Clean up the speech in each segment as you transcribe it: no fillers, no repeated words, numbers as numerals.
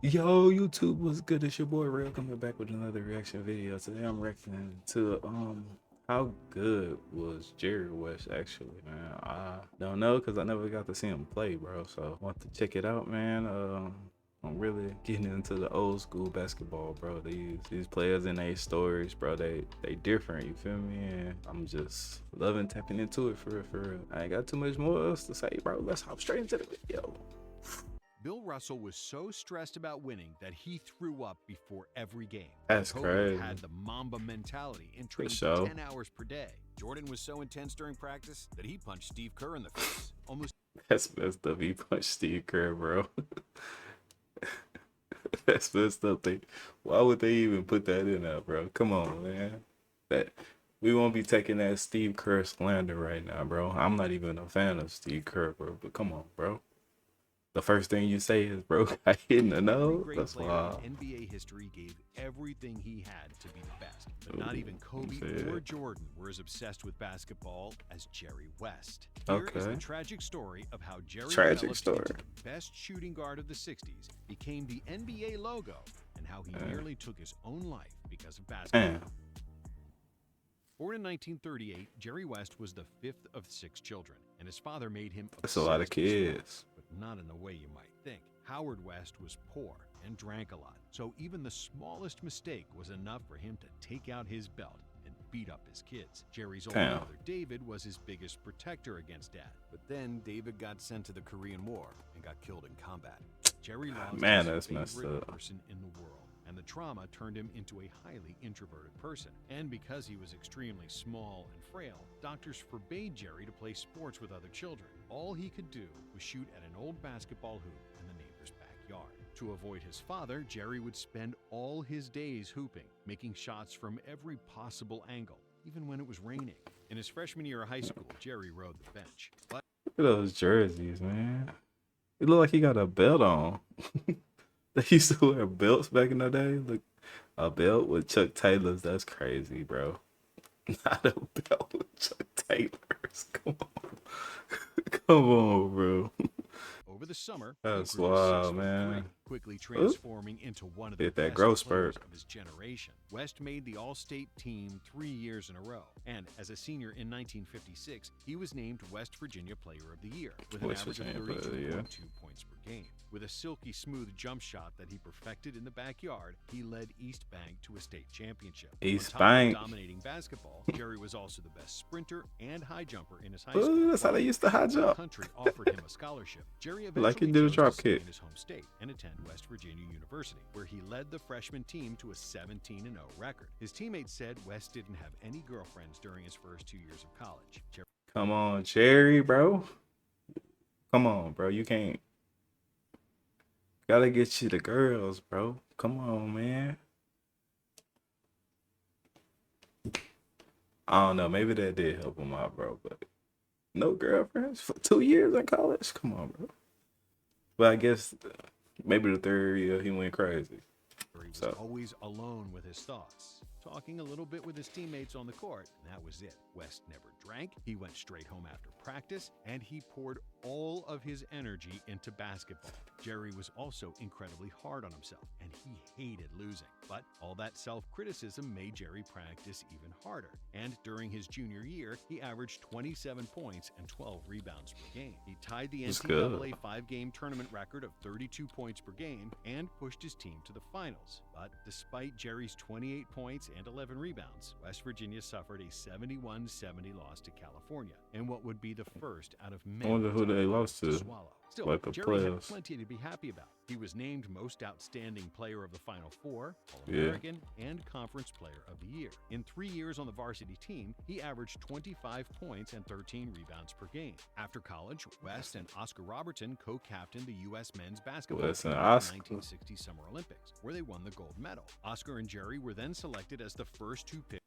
Yo, YouTube, what's good? It's your boy Real coming back with another reaction video. Today I'm reacting to how good was Jerry West actually, man. I don't know because I never got to see him play, bro. So I want to check it out, man. I'm really getting into the old school basketball, bro. These players and their stories, bro. They different, you feel me? And I'm just loving tapping into it for real, for real. I ain't got too much more else to say, bro. Let's hop straight into the video. Bill Russell was so stressed about winning that he threw up before every game. That's Kobe crazy. had the Mamba mentality and For trained for sure. 10 hours per day. Jordan was so intense during practice that he punched Steve Kerr in the face. Almost That's messed up. He punched Steve Kerr, bro. That's messed up. Why would they even put that in there, bro? Come on, man. That we won't be taking that Steve Kerr slander right now, bro. I'm not even a fan of Steve Kerr, bro. But come on, bro. The first thing you say is, bro, got hit in the every nose. great That's player wild. in NBA history gave everything he had to be the best. But not Ooh, even Kobe shit. or Jordan were as obsessed with basketball as Jerry West. Here is the Okay. tragic story of how Jerry Tragic developed story. into the best shooting guard of the 60s, became the NBA logo, and how he nearly took his own life because of basketball. Man, Born in 1938, Jerry West was the fifth of six children, and his father made him that's a lot of obsessed with kids. sports, but not in the way you might think. Howard West was poor and drank a lot, so even the smallest mistake was enough for him to take out his belt and beat up his kids. Jerry's older Damn. brother David was his biggest protector against Dad, but then David got sent to the Korean War and got killed in combat. Jerry lost Man, his that's messed favorite up. person in the world, and the trauma turned him into a highly introverted person. And because he was extremely small and frail, doctors forbade Jerry to play sports with other children. All he could do was shoot at an old basketball hoop in the neighbor's backyard. To avoid his father, Jerry would spend all his days hooping, making shots from every possible angle, even when it was raining. In his freshman year of high school, Jerry rode the bench. But Look at those jerseys, man. It look like he got a belt on. They used to wear belts back in the day. Look, a belt with Chuck Taylors. That's crazy, bro. Not a belt with Chuck Taylors. Come on. Come on, bro. over the summer, he That's grew to wild, 6'3", man. quickly Oop. transforming into one of the Hit that best growth players spurt. of his generation. West made the All-State team 3 years in a row, and as a senior in 1956, he was named West Virginia Player of the Year with an West average of Virginia Player of the Year. 32.2 points per game. With a silky smooth jump shot that he perfected in the backyard, he led East Bank to a state championship. East On top Bank. of dominating basketball, Jerry was also the best sprinter and high jumper in his high Ooh, school. that's how they used to high The jump. country offered him a scholarship. Jerry Like he eventually did a chose drop to stay kick. in his home state and attend West Virginia University, where he led the freshman team to a 17-0 record. His teammates said West didn't have any girlfriends during his first 2 years of college. Come on, Cherry, bro. Come on, bro. You can't. Gotta get you the girls, bro. Come on, man. I don't know. Maybe that did help him out, bro. But no girlfriends for 2 years in college. Come on, bro. But I guess maybe the third year he went crazy. Jerry was So always alone with his thoughts, talking a little bit with his teammates on the court, and that was it. West never drank, he went straight home after practice, and he poured all of his energy into basketball. Jerry was also incredibly hard on himself, and he hated losing. But all that self-criticism made Jerry practice even harder. And during his junior year, he averaged 27 points and 12 rebounds per game. He tied the it's good. NCAA 5-game tournament record of 32 points per game and pushed his team to the finals. But despite Jerry's 28 points and 11 rebounds, West Virginia suffered a 71-70 loss to California, in what would be the first out of I many wonder who they lost to. swallow. Still, Like the Jerry had playoffs. plenty to be happy about. He was named Most Outstanding Player of the Final Four, Yeah. All-American, and Conference Player of the Year. In 3 years on the varsity team, he averaged 25 points and 13 rebounds per game. After college, West and Oscar Robertson co-captained the U.S. men's basketball West team and at Oscar. the 1960 Summer Olympics, where they won the gold medal. Oscar and Jerry were then selected as the first two picks.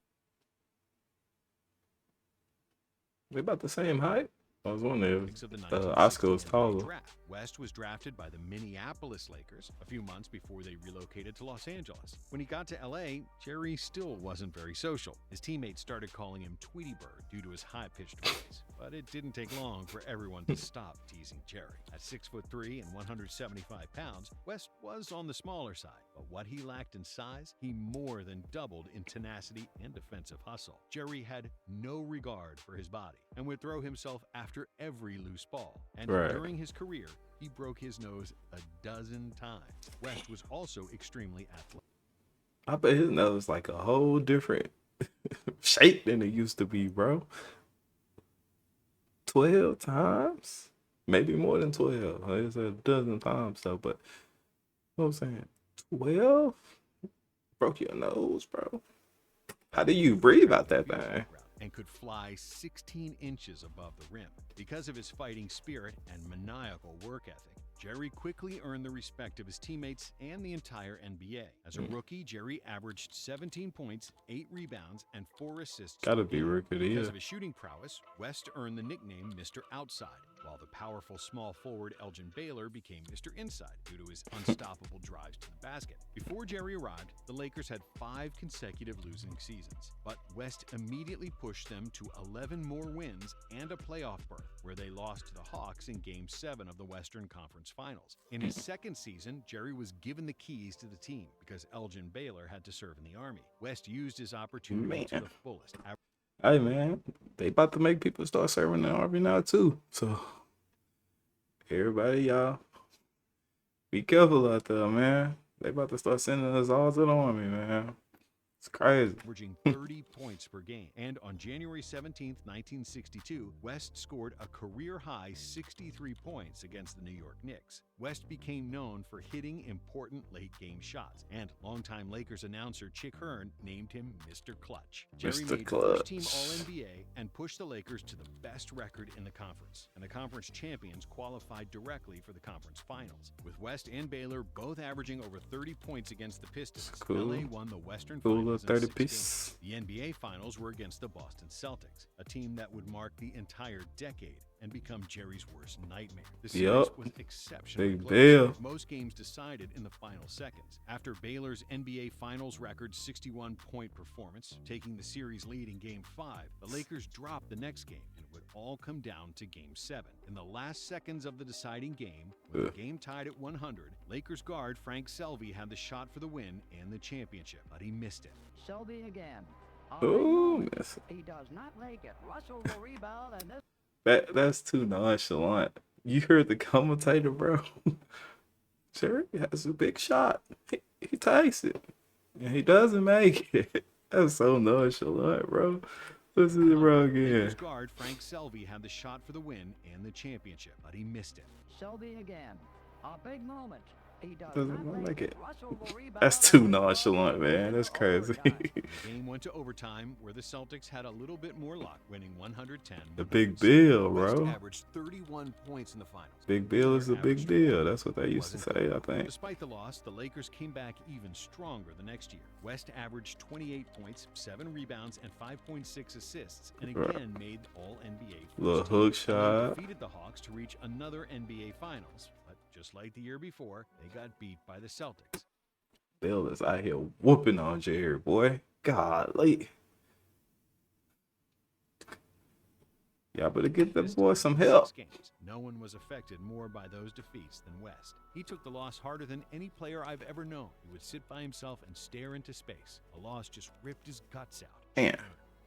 They about the same height. I was wondering Of the if Oscar 1960 was NBA taller. draft. West was drafted by the Minneapolis Lakers a few months before they relocated to Los Angeles. When he got to LA, Jerry still wasn't very social. His teammates started calling him Tweety Bird due to his high-pitched voice. But it didn't take long for everyone to stop teasing Jerry. At 6'3" and 175 pounds, West was on the smaller side. But what he lacked in size, he more than doubled in tenacity and defensive hustle. Jerry had no regard for his body and would throw himself after every loose ball. And during his career, he broke his nose a dozen times. West was also extremely athletic. I bet his nose like a whole different shape than it used to be, bro. 12 times? Maybe more than 12. It's a dozen times though, but you know what I'm saying? 12? Broke your nose, bro. How do you breathe out that thing? And could fly 16 inches above the rim. Because of his fighting spirit and maniacal work ethic, Jerry quickly earned the respect of his teammates and the entire NBA. As a rookie, Jerry averaged 17 points, 8 rebounds, and 4 assists. Gotta be rookie, yeah. Because of his shooting prowess, West earned the nickname Mr. Outside, while the powerful small forward Elgin Baylor became Mr. Inside due to his unstoppable drives to the basket. Before Jerry arrived, the Lakers had 5 consecutive losing seasons, but West immediately pushed them to 11 more wins and a playoff berth, where they lost to the Hawks in Game 7 of the Western Conference Finals. In his second season, Jerry was given the keys to the team because Elgin Baylor had to serve in the Army. West used his opportunity to the fullest. Hey man, they about to make people start serving the Army now too. So everybody, y'all, be careful out there, man. They about to start sending us all to the Army, man. It's crazy. Averaging 30 points per game. And on January 17th, 1962, West scored a career-high 63 points against the New York Knicks. West became known for hitting important late-game shots, and longtime Lakers announcer Chick Hearn named him Mr. Clutch. Jerry made first-team All-NBA and pushed the Lakers to the best record in the conference, and the conference champions qualified directly for the conference finals. With West and Baylor both averaging over 30 points against the Pistons, LA won the Western Finals. 30 piece. The NBA Finals were against the Boston Celtics, a team that would mark the entire decade and become Jerry's worst nightmare. The series was exceptionally close, with most games decided in the final seconds. After Baylor's NBA Finals record 61-point performance, taking the series lead in Game 5, the Lakers dropped the next game, and it would all come down to Game 7. In the last seconds of the deciding game, with the game tied at 100, Lakers guard Frank Selvey had the shot for the win and the championship, but he missed it. Selvey again. Oh, he does not make it. Russell will rebound, and that's too nonchalant. You heard the commentator, bro. Jerry has a big shot. He takes it, and he doesn't make it. That's so nonchalant, bro. Listen to bro again. Lakers guard Frank Selvey had the shot for the win and the championship, but he missed it. Selvey again. A big moment. He doesn't make it. That's too nonchalant, man. That's crazy. The game went to overtime, where the Celtics had a little bit more luck, winning 110. The big bill, bro. West averaged 31 points in the finals. Big bill is a big deal. That's what they used to say, I think. Despite the loss, the Lakers came back even stronger the next year. West averaged 28 points, 7 rebounds, and 5.6 assists, and again made All-NBA. Little hook shot. Defeated the Hawks to reach another NBA Finals. Just like the year before, they got beat by the Celtics. Bill is out here whooping on Jerry, boy. Golly. Y'all better get the boy some help. No one was affected more by those defeats than West. He took the loss harder than any player I've ever known. He would sit by himself and stare into space. A loss just ripped his guts out. Man.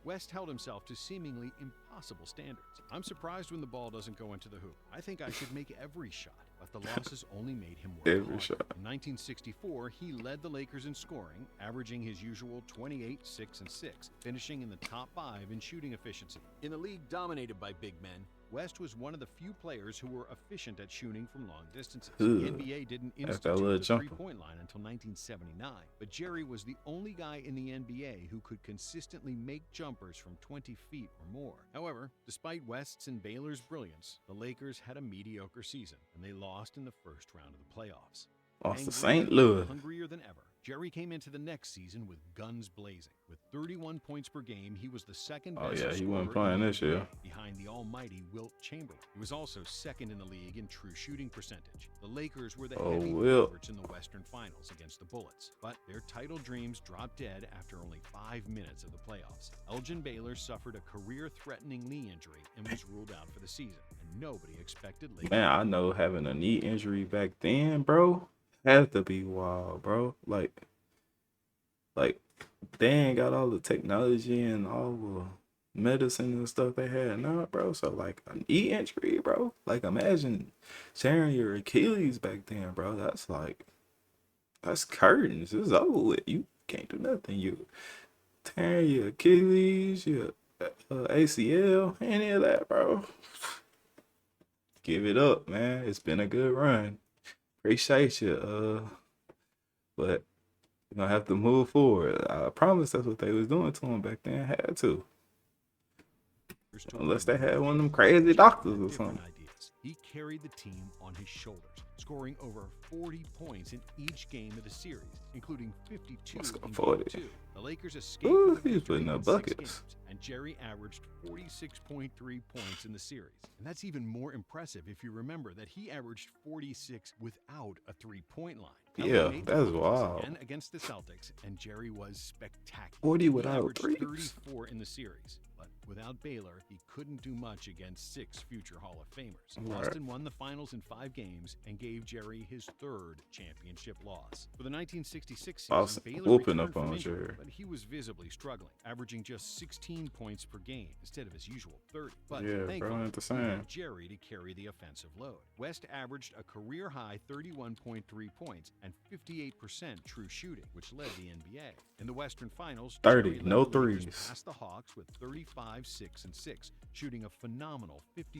West held himself to seemingly impossible standards. I'm surprised when the ball doesn't go into the hoop. I think I should make every shot, but the losses only made him work every harder. shot. In 1964, he led the Lakers in scoring, averaging his usual 28, 6, and 6, finishing in the top 5 in shooting efficiency. In a league dominated by big men, West was one of the few players who were efficient at shooting from long distances. The NBA didn't institute the three-point line until 1979, but Jerry was the only guy in the NBA who could consistently make jumpers from 20 feet or more. However, despite West's and Baylor's brilliance, the Lakers had a mediocre season, and they lost in the first round of the playoffs. Lost to St. Louis. Hungrier than ever, Jerry came into the next season with guns blazing. With 31 points per game, he was the second best Oh yeah, he scorer wasn't in playing the this year. NBA, behind the almighty Wilt Chamberlain. He was also second in the league in true shooting percentage. The Lakers were the heavy Wilt. favorites in the Western Finals against the Bullets, but their title dreams dropped dead after only 5 minutes of the playoffs. Elgin Baylor suffered a career-threatening knee injury and was ruled out for the season, and nobody expected Lakers. Man, I know having a knee injury back then, bro, had to be wild, bro. Like they ain't got all the technology and all the medicine and stuff they had now, bro. So like a knee injury, bro. Like imagine tearing your Achilles back then, bro. That's curtains. It's over with. You can't do nothing. You tearing your Achilles, your ACL, any of that, bro. Give it up, man. It's been a good run. Appreciate you. But you're gonna have to move forward. I promise that's what they was doing to him back then. Had to. Unless they had one of them crazy doctors or something. Ideas. He carried the team on his shoulders, scoring over 40 points in each game of the series, including 52 Let's go in 40. Game 2. The Lakers escaped Ooh, with a he's victory putting up in 6 buckets. games, and Jerry averaged 46.3 points in the series. And that's even more impressive if you remember that he averaged 46 without a three-point line. Yeah, made the that's finals wild. again against the Celtics, and Jerry was spectacular. 40 He without averaged threes. 34 in the series, but without Baylor, he couldn't do much against 6 future Hall of Famers. Right. Boston won the finals in 5 games and gave Jerry his 3rd championship loss. For the 1966 season, Boston Baylor whooping returned up from on injury, Jerry. but he was visibly struggling, averaging just 16 points per game instead of his usual 30. But Yeah, bro, thankfully, ain't the he had same. Jerry to carry the offensive load. West averaged a career-high 31.3 points and 58% true shooting, which led the NBA. In the Western Finals, 30, Jerry led no the Lakers threes. past the Hawks with 35, 6, and 6, shooting a phenomenal 53%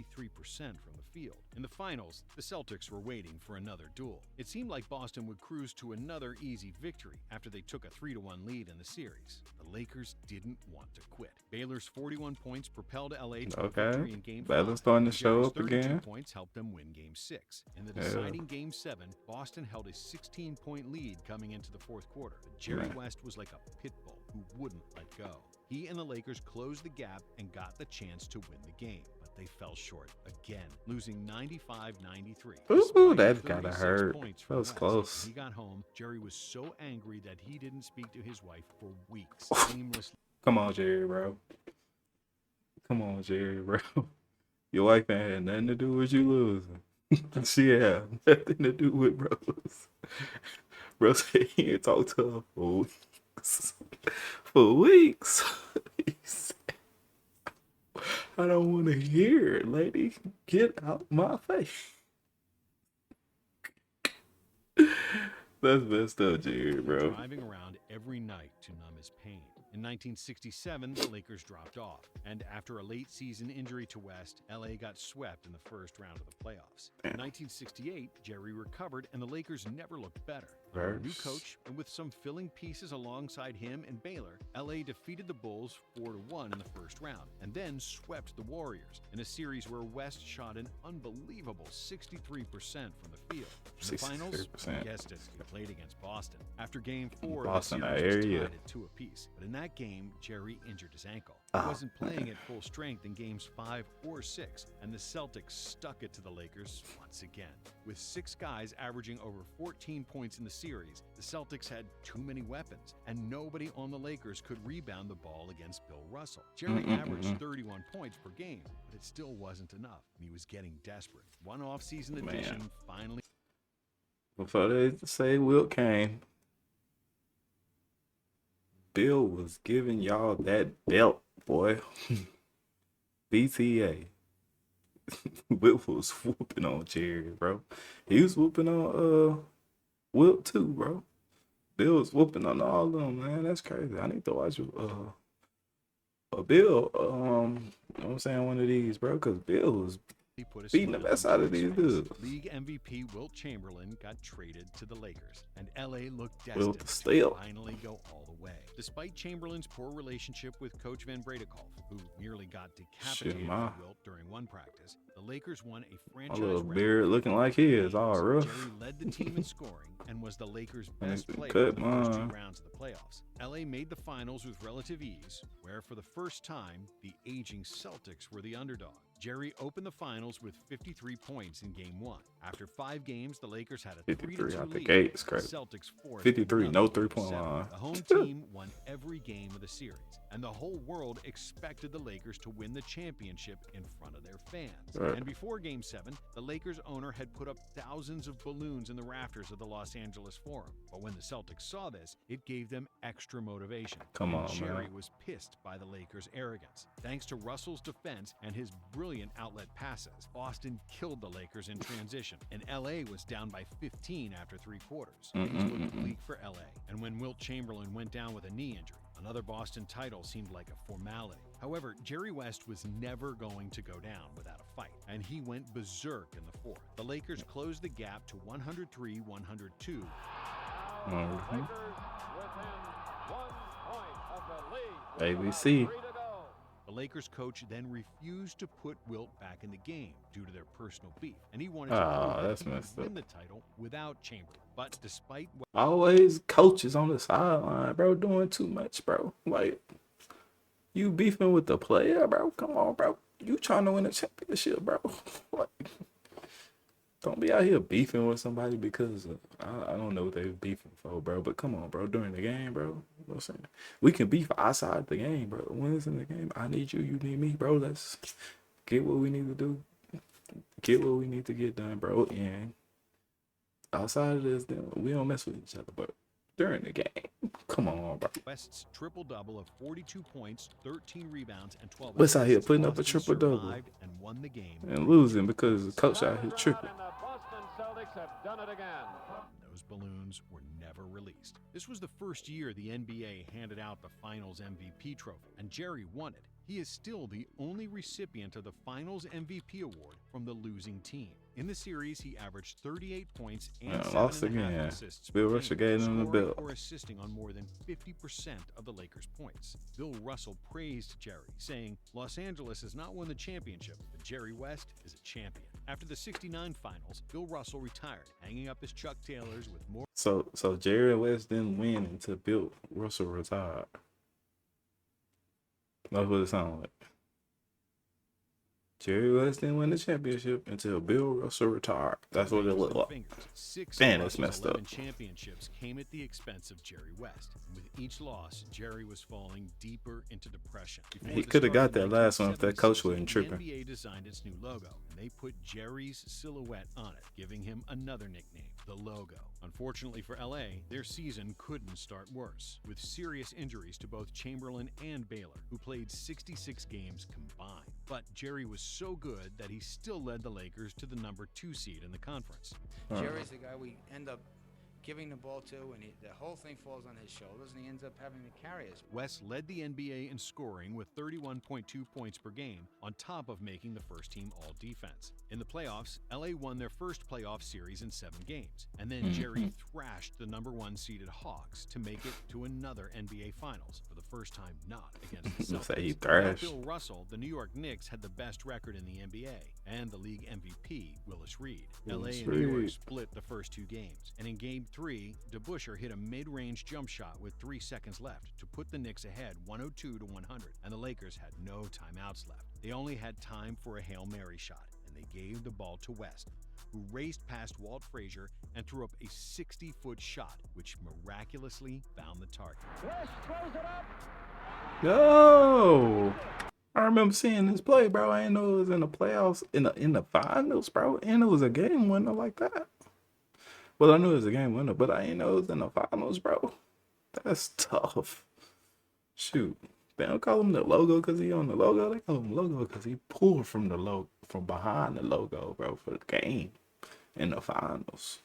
from the field. In the finals, the Celtics were waiting for another duel. It seemed like Boston would cruise to another easy victory after they took a 3-1 lead in the series. The Lakers didn't want to quit. Baylor's 41 points propelled LA to a victory in Game 5. Baylor's starting to and show Jerry's up 32 again. points helped them win Game 6. In the Yeah. deciding Game 7, Boston held a 16-point lead coming into the fourth quarter. But Jerry Man. West was like a pit bull who wouldn't let go. He and the Lakers closed the gap and got the chance to win the game, but they fell short again, losing 95-93. Ooh, despite that gotta 36 hurt. points That from was West. close. When he got home, Jerry was so angry that he didn't speak to his wife for weeks, aimlessly. Come on, Jerry, bro. Come on, Jerry, bro. Your wife ain't had nothing to do with you losing. She had nothing to do with bros. Bro said he ain't talked to her for weeks. For weeks. He said, I don't want to hear it, lady. Get out my face. That's messed up, Jerry, bro. Driving around every night to numb his pain. In 1967, the Lakers dropped off, and after a late season injury to West, LA got swept in the first round of the playoffs. In 1968, Jerry recovered, and the Lakers never looked better. Under a new coach, and with some filling pieces alongside him and Baylor, LA defeated the Bulls 4-1 in the first round, and then swept the Warriors in a series where West shot an unbelievable 63% from the field. In the finals, 63%. guessed it, he played against Boston. After Game 4, Boston, the that series was area. tied at 2 apiece. But in that game, Jerry injured his ankle. He Oh, wasn't playing at full strength in Games 5 or 6, and the Celtics stuck it to the Lakers once again. With 6 guys averaging over 14 points in the series, the Celtics had too many weapons, and nobody on the Lakers could rebound the ball against Bill Russell. Jerry averaged 31 points per game, but it still wasn't enough, and he was getting desperate. One off-season Man. addition finally. Before they say Wilt came, Bill was giving y'all that belt, boy. BTA. Wilt was whooping on Jerry, bro. He was whooping on Wilt too, bro. Bill was whooping on all of them, man. That's crazy. I need to watch a Bill, you know what I'm saying, one of these, bro, because Bill was He put a beating the smile best on out of Jerry's these face. dudes. League MVP Wilt Chamberlain got traded to the Lakers, and LA looked Wilt destined the to steal. finally go all the way. Despite Chamberlain's poor relationship with Coach Van Bredekolf, who nearly got decapitated by Wilt during one practice, the Lakers won a My franchise little record beard looking like his, all rough. Jerry led the team in scoring and was the Lakers' And best it's player good, in the first two man. rounds of the playoffs. LA made the finals with relative ease, where for the first time, the aging Celtics were the underdog. Jerry opened the finals with 53 points in Game 1. After 5 games, the Lakers had a 53 3-2 out the lead. gate is The crazy. Celtics forced 53, no another 3-point Game 7. line. The home team won every game of the series, and the whole world expected the Lakers to win the championship in front of their fans. Right. And before Game 7, the Lakers owner had put up thousands of balloons in the rafters of the Los Angeles Forum. But when the Celtics saw this, it gave them extra motivation. Come on, Jerry man. was pissed by the Lakers' arrogance. Thanks to Russell's defense and his brilliant outlet passes, Boston killed the Lakers in transition, and LA was down by 15 after 3 quarters. Things looked bleak for LA, and when Wilt Chamberlain went down with a knee injury, another Boston title seemed like a formality. However, Jerry West was never going to go down without a fight, and he went berserk in the fourth. The Lakers closed the gap to 103-102. ABC. The Lakers coach then refused to put Wilt back in the game due to their personal beef, and he wanted to prove that That's he could messed win up. the title without Chamberlain. But despite Always coaches on the sideline, bro, doing too much, bro. Like, you beefing with the player, bro. Come on, bro. You trying to win a championship, bro. Like, don't be out here beefing with somebody because I don't know what they beefing for, bro. But come on, bro. During the game, bro. You know what I'm saying? We can beef outside the game, bro. When it's in the game, I need you, you need me, bro. Let's get what we need to do. Get what we need to get done, bro. And outside of this, then we don't mess with each other. But during the game, come on, bro. West's triple-double of 42 points, 13 rebounds, and 12 West out here assists, putting up a Boston triple-double survived and won the game. and losing because the coach out here tripping. And the Boston Celtics have done it again. Those balloons were never released. This was the first year the NBA handed out the Finals MVP trophy, and Jerry won it. He is still the only recipient of the Finals MVP award from the losing team. In the series, he averaged 38 points and lost 7.5 again. assists. Bill per Russell game, gave him the scoring belt. or assisting on more than 50% of the Lakers' points. Bill Russell praised Jerry, saying, "Los Angeles has not won the championship, but Jerry West is a champion." After the '69 finals, Bill Russell retired, hanging up his Chuck Taylors with more. So Jerry West didn't win until Bill Russell retired. That's what it sounded like. Jerry West didn't win the championship until Bill Russell retired. That's what it looked like. Six Man, of it's Russell's messed up. 11 championships came at the expense of Jerry West. And with each loss, Jerry was falling deeper into depression. Before He the coulda start got of the that last one if that 1970 coach season, wasn't tripping. The NBA designed its new logo, and they put Jerry's silhouette on it, giving him another nickname, the Logo. Unfortunately for LA, their season couldn't start worse, with serious injuries to both Chamberlain and Baylor, who played 66 games combined. But Jerry was so good that he still led the Lakers to the number 2 seed in the conference. Jerry's the guy we end up giving the ball to, and the whole thing falls on his shoulders, and he ends up having to carry us. West led the NBA in scoring with 31.2 points per game, on top of making the first team all-defense. In the playoffs, LA won their first playoff series in 7 games, and then Jerry thrashed the number 1 seeded Hawks to make it to another NBA Finals, for the first time not against the Say he Celtics. thrashed. Without Bill Russell, the New York Knicks had the best record in the NBA, and the league MVP, Willis Reed. Willis LA and New York Reed. split the first 2 games, and in Game 3, DeBusschere hit a mid-range jump shot with 3 seconds left to put the Knicks ahead 102-100, and the Lakers had no timeouts left. They only had time for a Hail Mary shot, and they gave the ball to West, who raced past Walt Frazier and threw up a 60-foot shot, which miraculously found the target. West throws it up. Yo, I remember seeing this play, bro. I didn't know it was in the playoffs, in the finals, bro. And it was a game winner like that. Well, I knew it was a game winner, but I didn't know it was in the finals, bro. That's tough. Shoot, they don't call him the logo because he on the logo. They call him logo because he pulled from the logo, from behind the logo, bro, for the game in the finals.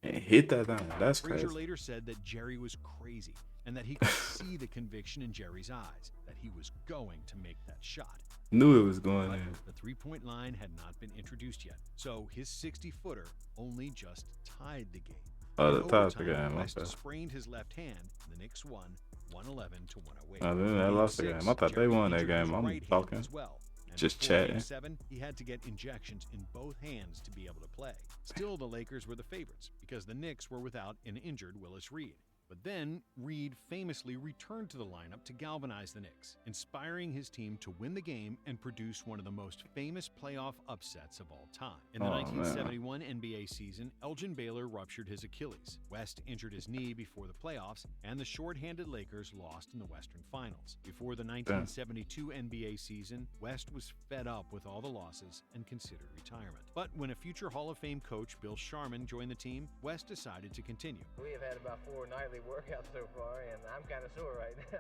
And hit that down. That's crazy. Frazier later said that Jerry was crazy and that he could see the conviction in Jerry's eyes, that he was going to make that shot. Knew it was going But in. the three-point line had not been introduced yet, so his 60-footer only just tied the game. Oh, In the top of the overtime, game. West Okay. sprained his left hand, and the Knicks won 111 to 108. Oh, then In I Game lost the 6, game. I thought they Jerry won that injured his game. I'm right hand talking. as well. And Just before Game chatting. 7, he had to get injections in both hands to be able to play. Still, the Lakers were the favorites because the Knicks were without an injured Willis Reed. But then, Reed famously returned to the lineup to galvanize the Knicks, inspiring his team to win the game and produce one of the most famous playoff upsets of all time. In the Oh, 1971 NBA season, Elgin Baylor ruptured his Achilles. West injured his knee before the playoffs, and the short-handed Lakers lost in the Western Finals. Before the 1972 NBA season, West was fed up with all the losses and considered retirement. But when a future Hall of Fame coach, Bill Sharman, joined the team, West decided to continue. We have had about 4 nightly workouts so far, and I'm kind of sore right now.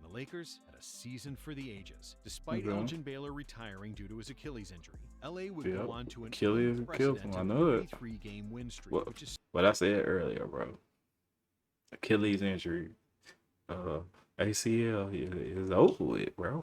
The Lakers had a season for the ages. Despite Okay. Elgin Baylor retiring due to his Achilles injury, LA would Yep. go on to an Achilles killed him. I know it. 33-game win streak, Well, which is But I said earlier, bro. Achilles injury, ACL is over with, bro.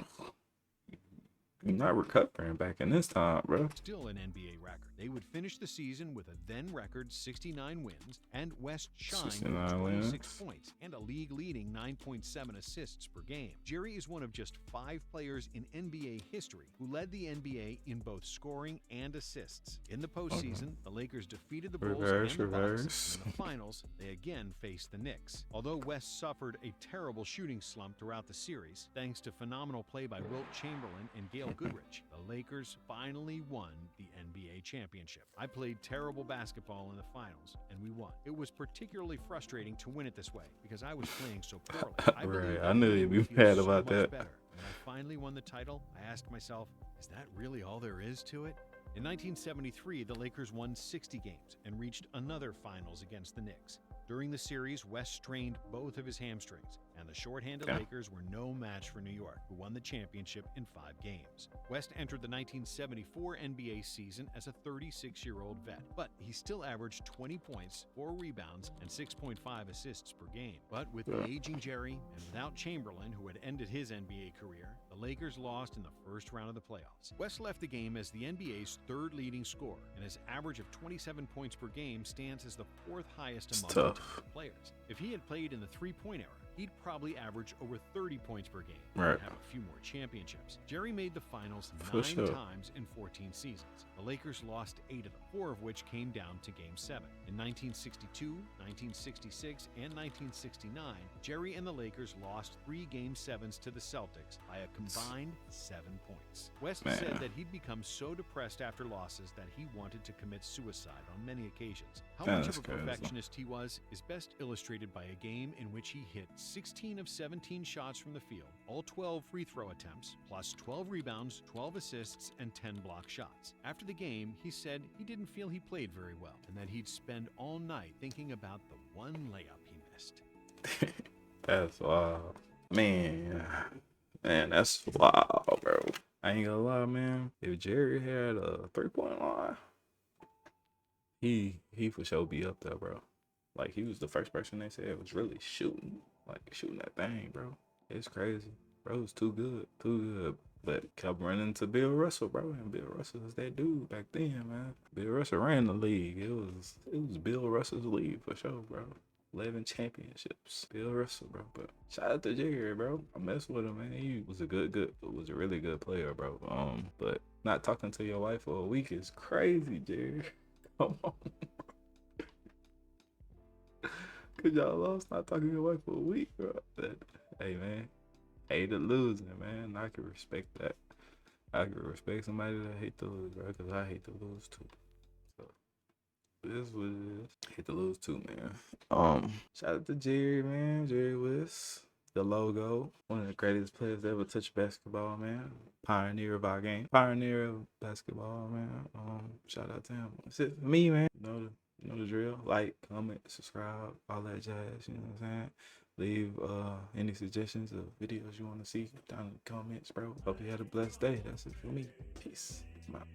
You're not recovering back in this time, bro. still an NBA record. They would finish the season with a then record 69 wins, and West shined with 69 26 wins. points and a league-leading 9.7 assists per game. Jerry is one of just 5 players in NBA history who led the NBA in both scoring and assists. In the postseason, the Lakers defeated the Bulls Reverse, and the Bucks. reverse. In the finals, they again faced the Knicks. Although West suffered a terrible shooting slump throughout the series, thanks to phenomenal play by Wilt Chamberlain and Gail Goodrich, the Lakers finally won the NBA championship. I played terrible basketball in the finals, and we won. It was particularly frustrating to win it this way because I was playing so poorly. I believe Right, I every knew game you'd be would feel mad so about much that. better. When I finally won the title, I asked myself, is that really all there is to it? In 1973, the Lakers won 60 games and reached another finals against the Knicks. During the series, West strained both of his hamstrings, and the short-handed Okay. Lakers were no match for New York, who won the championship in 5 games. West entered the 1974 NBA season as a 36-year-old vet, but he still averaged 20 points, 4 rebounds, and 6.5 assists per game. But with the aging Jerry and without Chamberlain, who had ended his NBA career, the Lakers lost in the first round of the playoffs. West left the game as the NBA's 3rd leading scorer, and his average of 27 points per game stands as the 4th highest among tough. retired players. If he had played in the three-point era, he'd probably average over 30 points per game Right. and have a few more championships. Jerry made the finals For 9 sure. times in 14 seasons. The Lakers lost 8 of them, 4 of which came down to Game 7. In 1962, 1966, and 1969, Jerry and the Lakers lost 3 Game 7s to the Celtics by a combined 7 points. West Man. said that he'd become so depressed after losses that he wanted to commit suicide on many occasions. How Man, much that's of a crazy. perfectionist he was is best illustrated by a game in which he hit 16 of 17 shots from the field, all 12 free throw attempts, plus 12 rebounds, 12 assists, and 10 block shots. After the game, he said he didn't feel he played very well and that he'd spend all night thinking about the one layup he missed. That's wild. Man, that's wild, bro. I ain't gonna lie, man. If Jerry had a 3-point line, he for sure be up there, bro. Like, he was the first person they said was really shooting that thing, bro. It's crazy. Bro, it's too good. But kept running into Bill Russell, bro. And Bill Russell was that dude back then, man. Bill Russell ran the league. It was Bill Russell's league for sure, bro. 11 championships. Bill Russell, bro. But shout out to Jerry, bro. I mess with him, man. He was a really good player, bro. But not talking to your wife for a week is crazy, Jerry. Come on. Cause y'all lost not talking to your wife for a week, bro. But, hey, man. Hate losing, man. I can respect that. I can respect somebody that hate to lose, bro. Cause I hate to lose too. So this is what it is. Hate to lose too, man. Shout out to Jerry, man. Jerry West, the logo, one of the greatest players to ever touch basketball, man. Pioneer of our game, pioneer of basketball, man. Shout out to him. That's it for me, man. You know the drill. Like, comment, subscribe, all that jazz. You know what I'm saying? Leave any suggestions of videos you want to see down in the comments, bro. Hope you had a blessed day. That's it for me. Peace. I'm out.